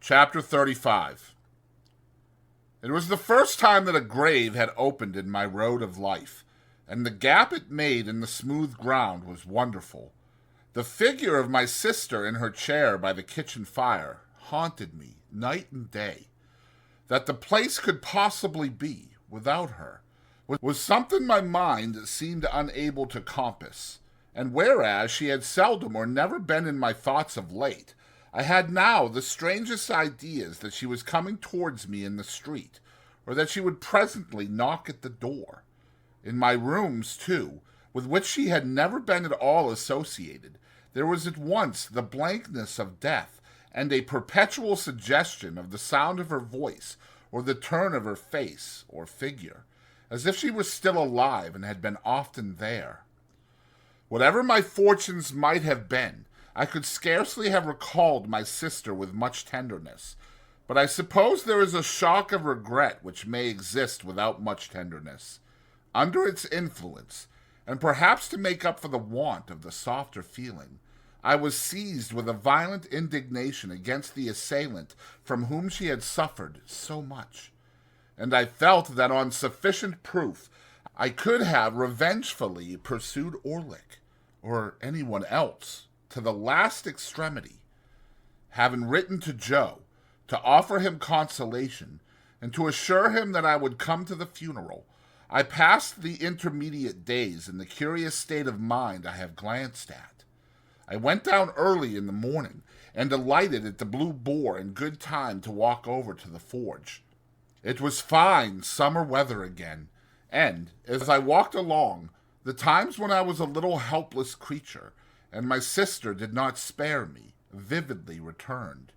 Chapter 35. It was the first time that a grave had opened in my road of life, and the gap it made in the smooth ground was wonderful. The figure of my sister in her chair by the kitchen fire haunted me night and day. That the place could possibly be without her was something my mind seemed unable to compass, and whereas she had seldom or never been in my thoughts of late, I had now the strangest ideas that she was coming towards me in the street, or that she would presently knock at the door. In my rooms, too, with which she had never been at all associated, there was at once the blankness of death and a perpetual suggestion of the sound of her voice or the turn of her face or figure, as if she were still alive and had been often there. Whatever my fortunes might have been, I could scarcely have recalled my sister with much tenderness, but I suppose there is a shock of regret which may exist without much tenderness. Under its influence, and perhaps to make up for the want of the softer feeling, I was seized with a violent indignation against the assailant from whom she had suffered so much, and I felt that on sufficient proof I could have revengefully pursued Orlick, or anyone else, to the last extremity. Having written to Joe, to offer him consolation, and to assure him that I would come to the funeral, I passed the intermediate days in the curious state of mind I have glanced at. I went down early in the morning, and alighted at the Blue Boar in good time to walk over to the forge. It was fine summer weather again, and, as I walked along, the times when I was a little helpless creature, and my sister did not spare me, vividly returned.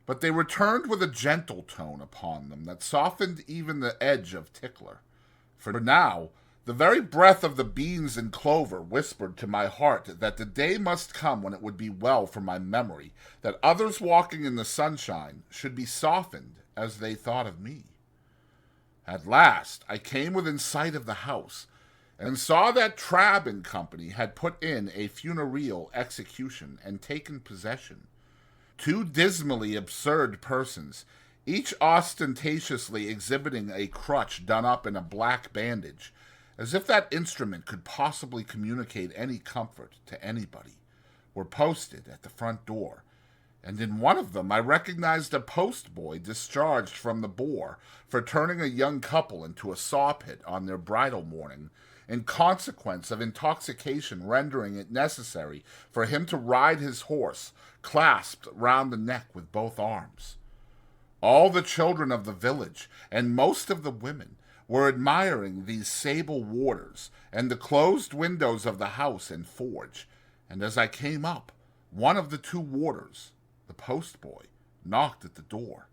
But they returned with a gentle tone upon them that softened even the edge of Tickler. For now, the very breath of the beans and clover whispered to my heart that the day must come when it would be well for my memory that others walking in the sunshine should be softened as they thought of me. At last I came within sight of the house, and saw that Trabb and Company had put in a funereal execution and taken possession. Two dismally absurd persons, each ostentatiously exhibiting a crutch done up in a black bandage, as if that instrument could possibly communicate any comfort to anybody, were posted at the front door, and in one of them I recognized a postboy discharged from the Boar for turning a young couple into a saw-pit on their bridal morning, in consequence of intoxication rendering it necessary for him to ride his horse clasped round the neck with both arms. All the children of the village, and most of the women, were admiring these sable warders and the closed windows of the house and forge, and as I came up, one of the two warders, the postboy, knocked at the door,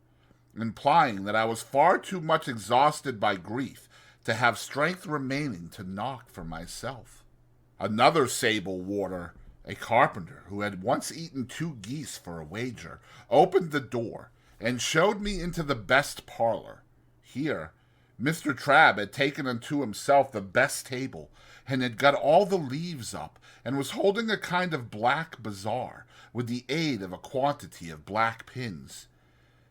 implying that I was far too much exhausted by grief to have strength remaining to knock for myself. Another sable warder, a carpenter who had once eaten 2 geese for a wager, opened the door and showed me into the best parlor. Here, Mr. Trabb had taken unto himself the best table, and had got all the leaves up, and was holding a kind of black bazaar, with the aid of a quantity of black pins.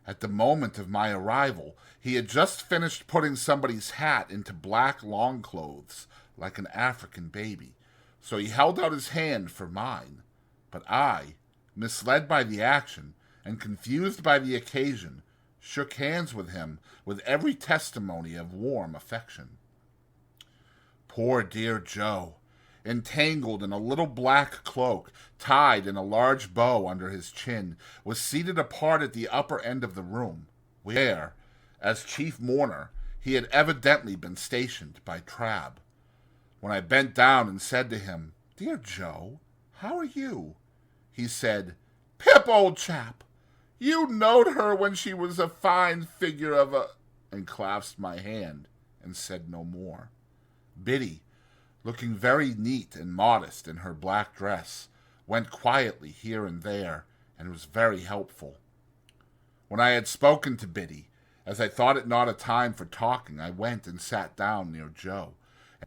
At the moment of my arrival, he had just finished putting somebody's hat into black long clothes, like an African baby, so he held out his hand for mine. But I, misled by the action, and confused by the occasion, shook hands with him with every testimony of warm affection. Poor dear Joe, entangled in a little black cloak, tied in a large bow under his chin, was seated apart at the upper end of the room, where, as chief mourner, he had evidently been stationed by Trabb. When I bent down and said to him, "Dear Joe, how are you?" he said, "Pip, old chap, you knowed her when she was a fine figure of a—" and clasped my hand and said no more. Biddy, looking very neat and modest in her black dress, went quietly here and there, and was very helpful. When I had spoken to Biddy, as I thought it not a time for talking, I went and sat down near Joe,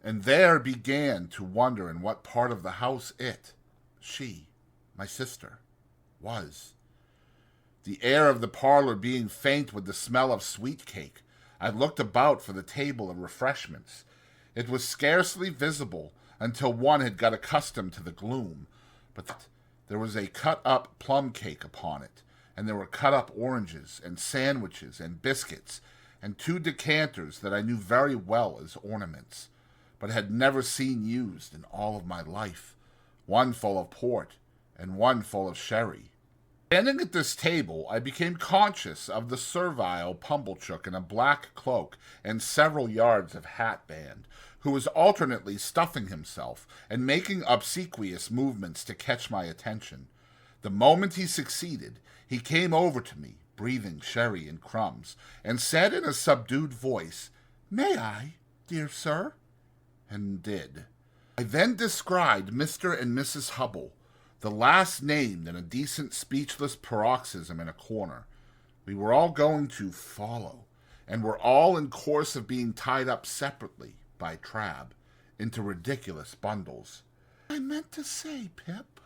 and there began to wonder in what part of the house she, my sister, was. the air of the parlor being faint with the smell of sweet cake. I looked about for the table of refreshments. It was scarcely visible until one had got accustomed to the gloom, but there was a cut-up plum cake upon it, and there were cut-up oranges and sandwiches and biscuits, and 2 decanters that I knew very well as ornaments, but had never seen used in all of my life, one full of port and one full of sherry. Standing at this table, I became conscious of the servile Pumblechook in a black cloak and several yards of hatband, who was alternately stuffing himself and making obsequious movements to catch my attention. The moment he succeeded, he came over to me, breathing sherry and crumbs, and said in a subdued voice, "May I, dear sir?" and did. I then described Mr. and Mrs. Hubble, the last named in a decent speechless paroxysm in a corner. We were all going to follow, and were all in course of being tied up separately, by Trabb, into ridiculous bundles. "I meant to say, Pip,"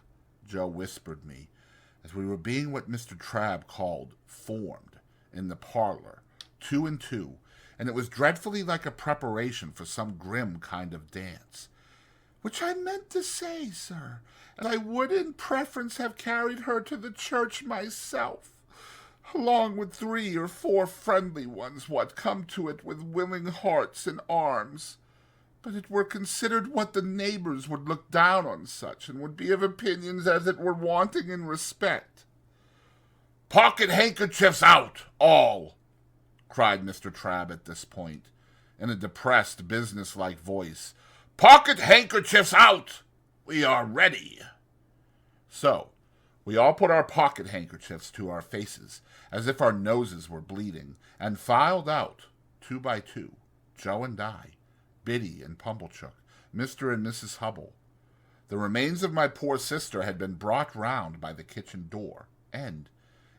Joe whispered me, as we were being what Mr. Trabb called formed in the parlor, 2 and 2, and it was dreadfully like a preparation for some grim kind of dance. "Which I meant to say, sir, and I would in preference have carried her to the church myself, along with 3 or 4 friendly ones what come to it with willing hearts and arms. But it were considered what the neighbours would look down on such, and would be of opinions as it were wanting in respect." "Pocket handkerchiefs out, all!" cried Mr. Trabb at this point, in a depressed, business-like voice. "Pocket handkerchiefs out! We are ready." So, we all put our pocket handkerchiefs to our faces, as if our noses were bleeding, and filed out, 2 by 2, Joe and I, Biddy and Pumblechook, Mr. and Mrs. Hubble. The remains of my poor sister had been brought round by the kitchen door, and,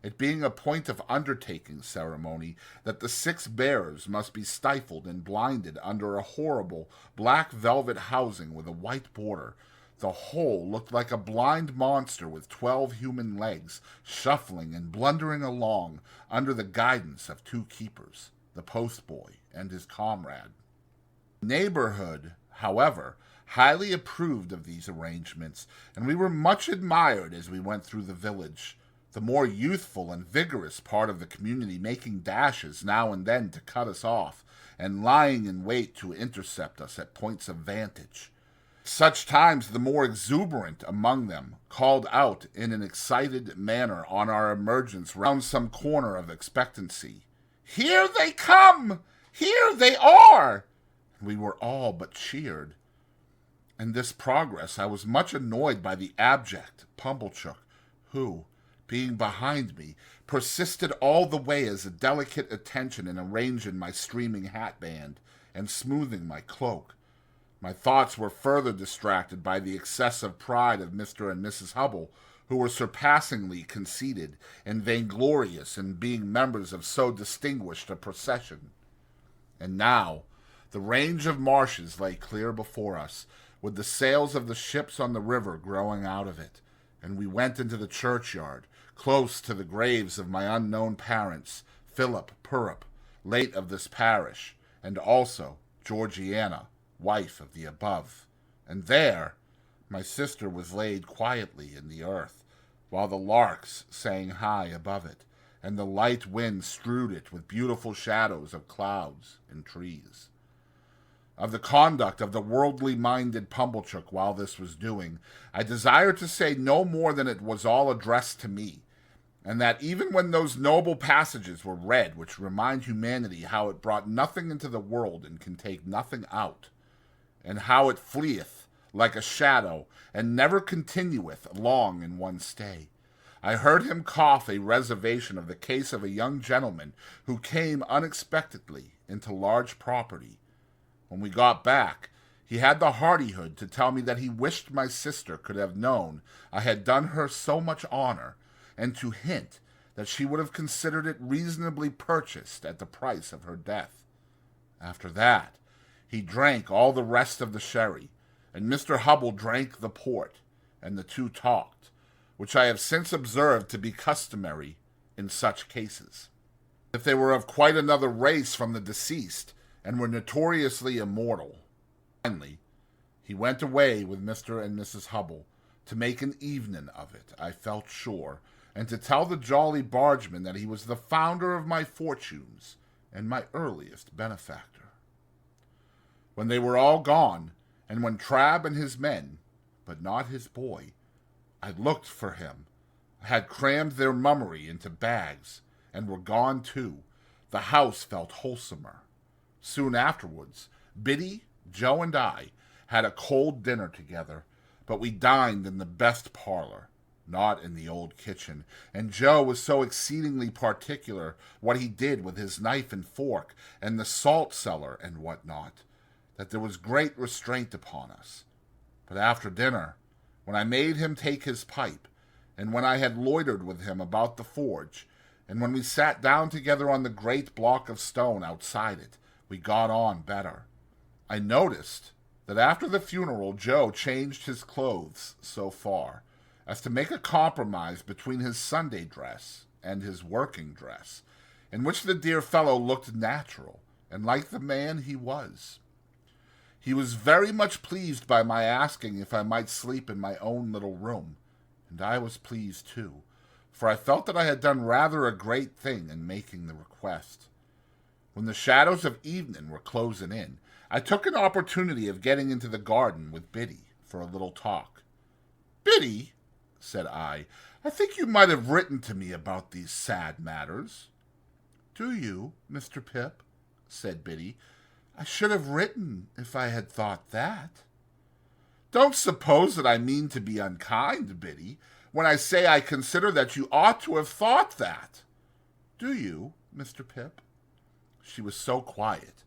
it being a point of undertaking ceremony that the 6 bearers must be stifled and blinded under a horrible black velvet housing with a white border, the whole looked like a blind monster with 12 human legs, shuffling and blundering along under the guidance of 2 keepers, the postboy and his comrade. The neighborhood, however, highly approved of these arrangements, and we were much admired as we went through the village, the more youthful and vigorous part of the community making dashes now and then to cut us off, and lying in wait to intercept us at points of vantage. Such times the more exuberant among them called out in an excited manner on our emergence round some corner of expectancy, "Here they come! Here they are!" And we were all but cheered. In this progress I was much annoyed by the abject Pumblechook, who, being behind me, persisted all the way as a delicate attention in arranging my streaming hatband and smoothing my cloak. My thoughts were further distracted by the excessive pride of Mr. and Mrs. Hubble, who were surpassingly conceited and vainglorious in being members of so distinguished a procession. And now the range of marshes lay clear before us, with the sails of the ships on the river growing out of it, and we went into the churchyard, close to the graves of my unknown parents, Philip Purrup, late of this parish, and also Georgiana, wife of the above. And there my sister was laid quietly in the earth, while the larks sang high above it, and the light wind strewed it with beautiful shadows of clouds and trees. Of the conduct of the worldly-minded Pumblechook while this was doing, I desire to say no more than it was all addressed to me, and that even when those noble passages were read which remind humanity how it brought nothing into the world and can take nothing out, and how it fleeth like a shadow and never continueth long in one stay, I heard him cough a reservation of the case of a young gentleman who came unexpectedly into large property. When we got back, he had the hardihood to tell me that he wished my sister could have known I had done her so much honor, and to hint that she would have considered it reasonably purchased at the price of her death. After that, he drank all the rest of the sherry, and Mr. Hubble drank the port, and the 2 talked, which I have since observed to be customary in such cases. If they were of quite another race from the deceased, and were notoriously immortal. Finally, he went away with Mr. and Mrs. Hubble to make an evening of it, I felt sure, and to tell the jolly bargeman that he was the founder of my fortunes and my earliest benefactor. When they were all gone, and when Trabb and his men, but not his boy, I looked for him, had crammed their mummery into bags, and were gone too, the house felt wholesomer. Soon afterwards, Biddy, Joe, and I had a cold dinner together, but we dined in the best parlor, not in the old kitchen, and Joe was so exceedingly particular what he did with his knife and fork, and the salt cellar and what not, that there was great restraint upon us. But after dinner, when I made him take his pipe, and when I had loitered with him about the forge, and when we sat down together on the great block of stone outside it, we got on better. I noticed that after the funeral Joe changed his clothes so far as to make a compromise between his Sunday dress and his working dress, in which the dear fellow looked natural and like the man he was. He was very much pleased by my asking if I might sleep in my own little room, and I was pleased too, for I felt that I had done rather a great thing in making the request. When the shadows of evening were closing in, I took an opportunity of getting into the garden with Biddy for a little talk. "Biddy," said I think you might have written to me about these sad matters." "Do you, Mr. Pip?" said Biddy. "I should have written if I had thought that." "Don't suppose that I mean to be unkind, Biddy, when I say I consider that you ought to have thought that." "Do you, Mr. Pip?" She was so quiet,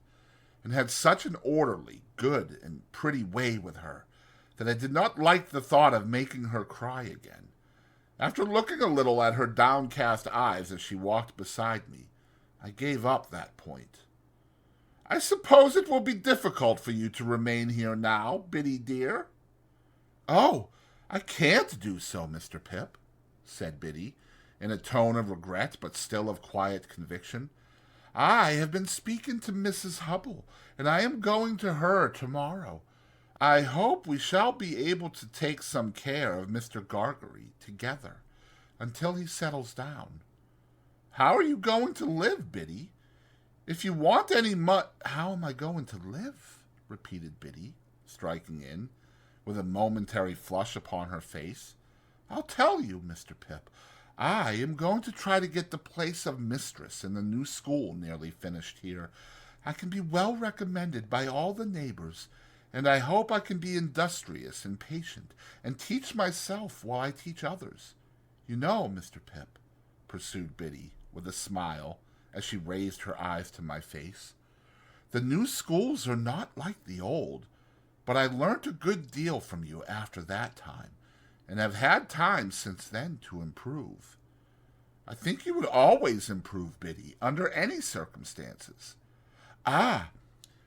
and had such an orderly, good, and pretty way with her, that I did not like the thought of making her cry again. After looking a little at her downcast eyes as she walked beside me, I gave up that point. "I suppose it will be difficult for you to remain here now, Biddy dear?" "Oh, I can't do so, Mr. Pip," said Biddy, in a tone of regret, but still of quiet conviction. "I have been speaking to Mrs. Hubble, and I am going to her tomorrow. I hope we shall be able to take some care of Mr. Gargery together until he settles down." "How are you going to live, Biddy? If you want any "How am I going to live?" repeated Biddy, striking in, with a momentary flush upon her face. "I'll tell you, Mr. Pip. I am going to try to get the place of mistress in the new school nearly finished here. I can be well recommended by all the neighbors, and I hope I can be industrious and patient, and teach myself while I teach others. You know, Mr. Pip," pursued Biddy, with a smile, as she raised her eyes to my face, "the new schools are not like the old, but I learnt a good deal from you after that time, and have had time since then to improve. I think you would always improve, Biddy, under any circumstances." "Ah,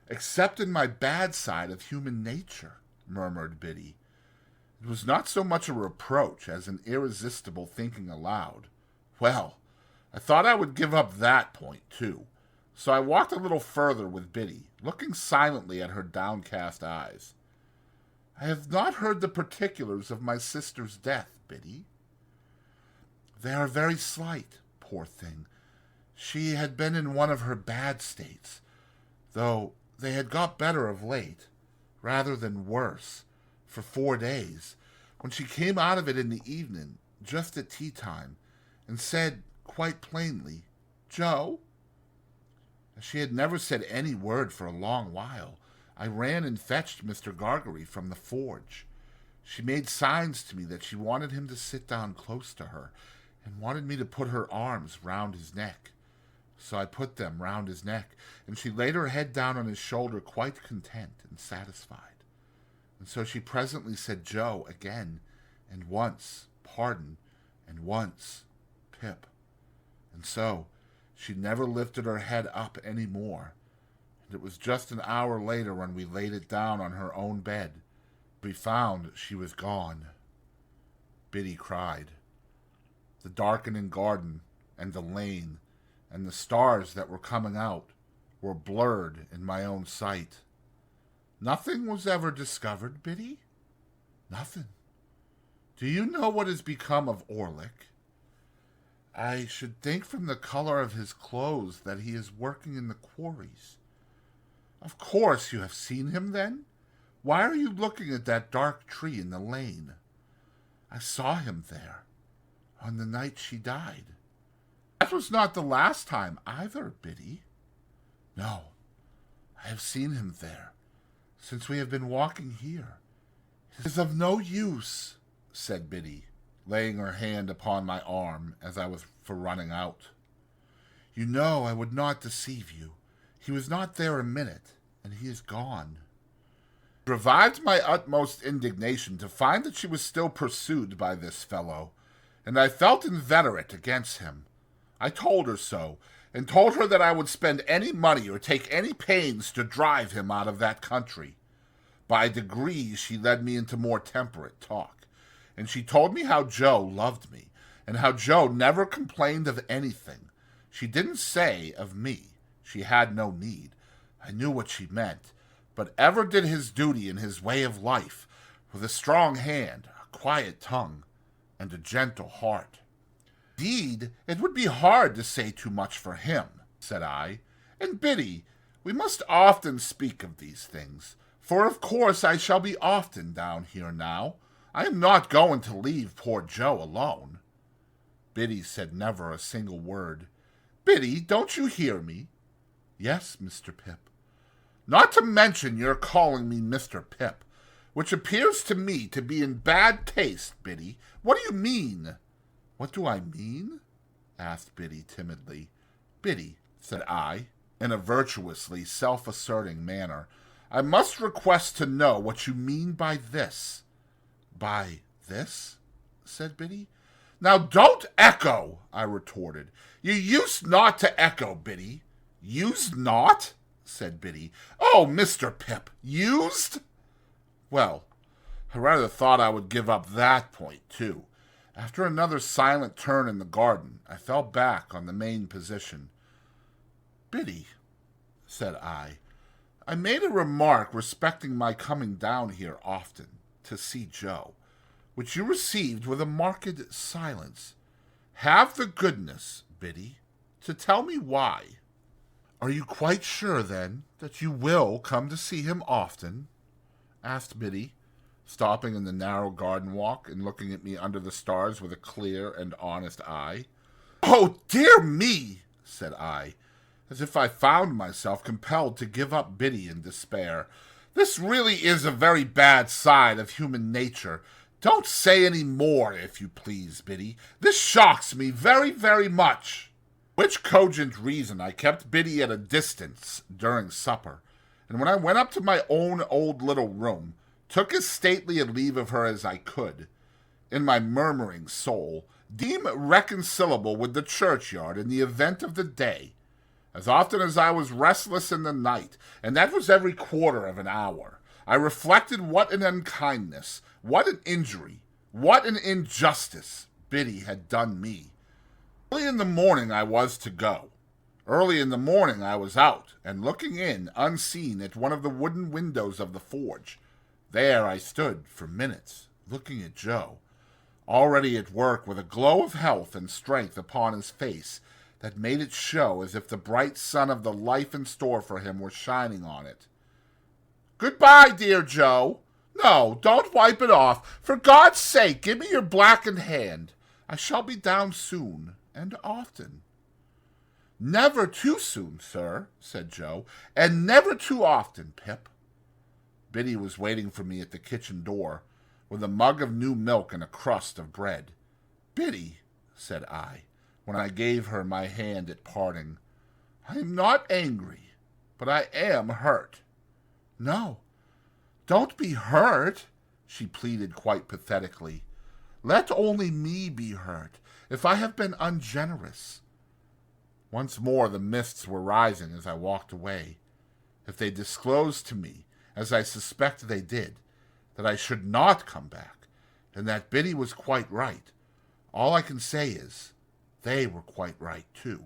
except in my bad side of human nature," murmured Biddy. It was not so much a reproach as an irresistible thinking aloud. Well, I thought I would give up that point, too, so I walked a little further with Biddy, looking silently at her downcast eyes. "I have not heard the particulars of my sister's death, Biddy." "They are very slight, poor thing. She had been in one of her bad states, though they had got better of late, rather than worse, for 4 days, when she came out of it in the evening, just at tea-time, and said quite plainly, 'Joe?' She had never said any word for a long while. I ran and fetched Mr. Gargery from the forge. She made signs to me that she wanted him to sit down close to her, and wanted me to put her arms round his neck. So I put them round his neck, and she laid her head down on his shoulder quite content and satisfied. And so she presently said 'Joe' again, and once 'Pardon,' and once 'Pip.' And so she never lifted her head up any more. And it was just an hour later when we laid it down on her own bed. We found she was gone." Biddy cried. The darkening garden and the lane, and the stars that were coming out were blurred in my own sight. Nothing was ever discovered, Biddy? Nothing. Do you know what has become of Orlick? I should think from the color of his clothes that he is working in the quarries. Of course you have seen him, then? Why are you looking at that dark tree in the lane? I saw him there, on the night she died. That was not the last time either, Biddy. No, I have seen him there, since we have been walking here. It is of no use, said Biddy, laying her hand upon my arm as I was for running out. You know I would not deceive you. He was not there a minute, and he is gone. It revived my utmost indignation to find that she was still pursued by this fellow, and I felt inveterate against him. I told her so, and told her that I would spend any money or take any pains to drive him out of that country. By degrees she led me into more temperate talk, and she told me how Joe loved me, and how Joe never complained of anything. She didn't say of me she had no need. I knew what she meant, but ever did his duty in his way of life, with a strong hand, a quiet tongue, and a gentle heart. Indeed, it would be hard to say too much for him, said I. And Biddy, we must often speak of these things, for of course I shall be often down here now. I am not going to leave poor Joe alone. Biddy said never a single word. Biddy, don't you hear me? Yes, Mr. Pip. Not to mention your calling me Mr. Pip, which appears to me to be in bad taste, Biddy. What do you mean? What do I mean? Asked Biddy timidly. Biddy, said I, in a virtuously self-asserting manner, I must request to know what you mean by this. By this? Said Biddy. Now don't echo, I retorted. You used not to echo, Biddy. Used not? Said Biddy. Oh, Mr. Pip, used? Well, I rather thought I would give up that point, too. After another silent turn in the garden, I fell back on the main position. Biddy, said I made a remark respecting my coming down here often to see Joe, which you received with a marked silence. Have the goodness, Biddy, to tell me why. Are you quite sure, then, that you will come to see him often? Asked Biddy, stopping in the narrow garden walk and looking at me under the stars with a clear and honest eye. Oh, dear me, said I, as if I found myself compelled to give up Biddy in despair. This really is a very bad side of human nature. Don't say any more, if you please, Biddy. This shocks me very, very much. Which cogent reason I kept Biddy at a distance during supper, and when I went up to my own old little room, took as stately a leave of her as I could, in my murmuring soul, deem reconcilable with the churchyard in the event of the day, as often as I was restless in the night, and that was every quarter of an hour. I reflected what an unkindness, what an injury, what an injustice Biddy had done me. Early in the morning I was to go. Early in the morning I was out, and looking in, unseen, at one of the wooden windows of the forge. There I stood for minutes, looking at Joe, already at work with a glow of health and strength upon his face that made it show as if the bright sun of the life in store for him were shining on it. Goodbye, dear Joe. No, don't wipe it off. For God's sake, give me your blackened hand. I shall be down soon, and often. Never too soon, sir, said Joe, and never too often, Pip. Biddy was waiting for me at the kitchen door, with a mug of new milk and a crust of bread. Biddy, said I, when I gave her my hand at parting, I am not angry, but I am hurt. No, don't be hurt, she pleaded quite pathetically. Let only me be hurt, if I have been ungenerous. Once more the mists were rising as I walked away. If they disclosed to me, as I suspect they did, that I should not come back, and that Biddy was quite right, all I can say is, They were quite right, too.